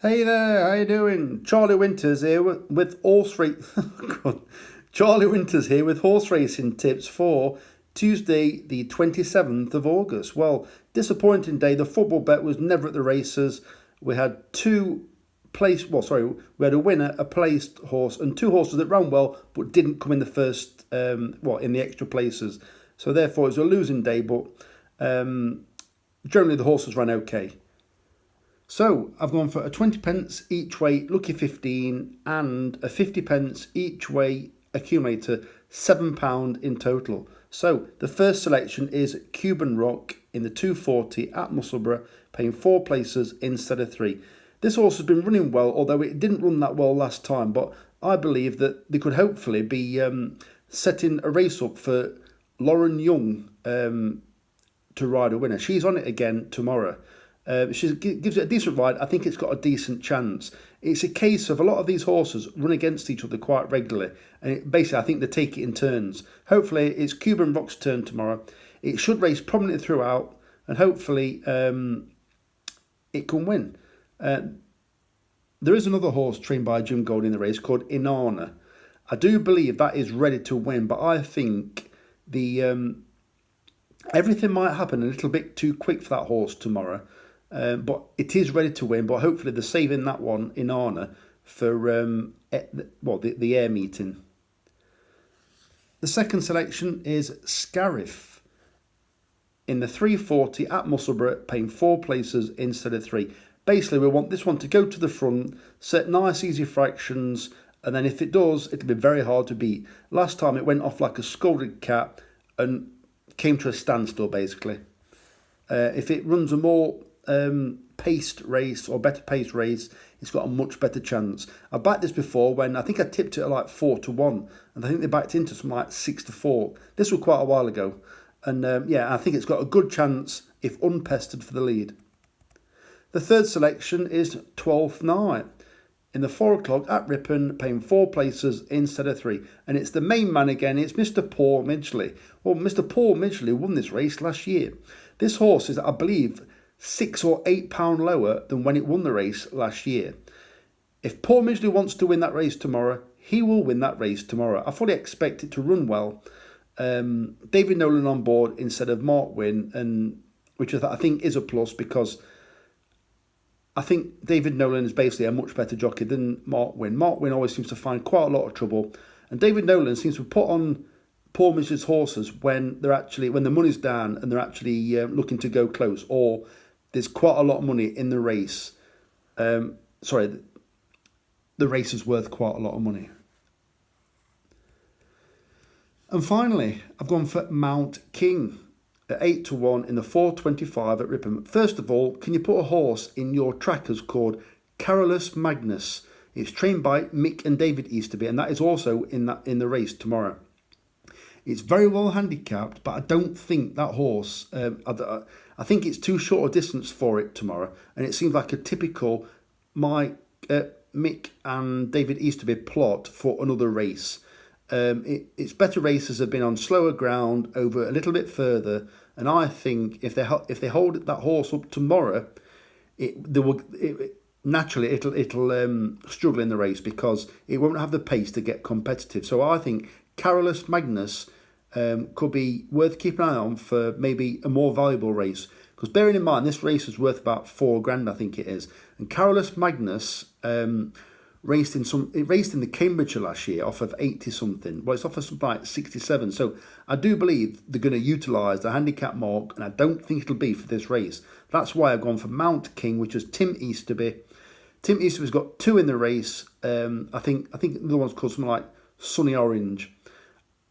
Hey there, how you doing? Charlie Winters here with horse race. Charlie Winters here with horse racing tips for Tuesday, the 27th of August. Well, disappointing day. The football bet was never at the races. We had we had a winner, a placed horse, and two horses that ran well but didn't come in the first, in the extra places. So therefore, it was a losing day. But generally, the horses ran okay. So I've gone for a 20 pence each way lucky 15 and a 50 pence each way accumulator, £7 in total. So the first selection is Cuban Rock in the 240 at Musselburgh, paying four places instead of three. This horse has been running well, although it didn't run that well last time, but I believe that they could hopefully be setting a race up for Lauren Young to ride a winner. She's on it again tomorrow. She gives it a decent ride. I think it's got a decent chance. It's a case of a lot of these horses run against each other quite regularly, and basically I think they take it in turns. Hopefully it's Cuban Rock's turn tomorrow. It should race prominently throughout, and hopefully it can win. There is another horse trained by Jim Gold in the race called Inanna. I do believe that is ready to win, but I think the everything might happen a little bit too quick for that horse tomorrow. But it is ready to win. But hopefully they're saving that one in honour for the air meeting. The second selection is Scarif in the 340 at Musselburgh, paying four places instead of three. Basically, we want this one to go to the front, set nice easy fractions, and then if it does, it'll be very hard to beat. Last time it went off like a scalded cat and came to a standstill basically. If it runs a more paced race or better paced race, it's got a much better chance. I backed this before when I think I tipped it at like 4-1, and I think they backed into something like 6-4. This was quite a while ago, and I think it's got a good chance if unpestered for the lead. The third selection is 12th Night in the 4 o'clock at Ripon, paying four places instead of three, and it's the main man again. It's Mr. Paul Midgley. Well, Mr. Paul Midgley won this race last year. This horse is, I believe, £6 or £8 lower than when it won the race last year. If Paul Midgley wants to win that race tomorrow, he will win that race tomorrow. I fully expect it to run well. David Nolan on board instead of Mark Wynn, and which I think is a plus because I think David Nolan is basically a much better jockey than Mark Wynn. Mark Wynn always seems to find quite a lot of trouble, and David Nolan seems to put on Paul Midgley's horses when the money's down and they're actually looking to go close, or there's quite a lot of money in the race. The race is worth quite a lot of money. And finally, I've gone for Mount King at 8-1 in the 425 at Ripon. First of all, can you put a horse in your trackers called Carolus Magnus? It's trained by Mick and David Easterby, and that is also in the race tomorrow. It's very well handicapped, but I don't think that horse. I think it's too short a distance for it tomorrow, and it seems like a typical Mick and David Easterby plot for another race. Its better races have been on slower ground over a little bit further, and I think if they hold that horse up tomorrow, it'll struggle in the race because it won't have the pace to get competitive. So I think Carolus Magnus could be worth keeping an eye on for maybe a more valuable race. Because bearing in mind this race is worth about £4,000, I think it is, and Carolus Magnus raced in the Cambridgeshire last year off of 80 something. Well, it's off of something like 67. So I do believe they're going to utilise the handicap mark, and I don't think it'll be for this race. That's why I've gone for Mount King, which is Tim Easterby. Tim Easterby's got two in the race. I think the other one's called something like Sunny Orange.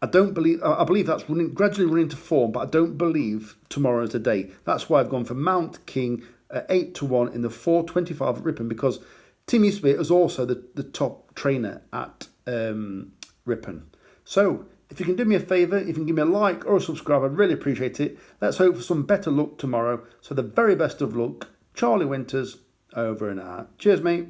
I believe that's gradually running to form, but I don't believe tomorrow is the day. That's why I've gone for Mount King at 8-1 in the 425 at Ripon, because Tim Easterby is also the top trainer at Ripon. So if you can do me a favour, if you can give me a like or a subscribe, I'd really appreciate it. Let's hope for some better luck tomorrow. So the very best of luck. Charlie Winters, over and out. Cheers, mate.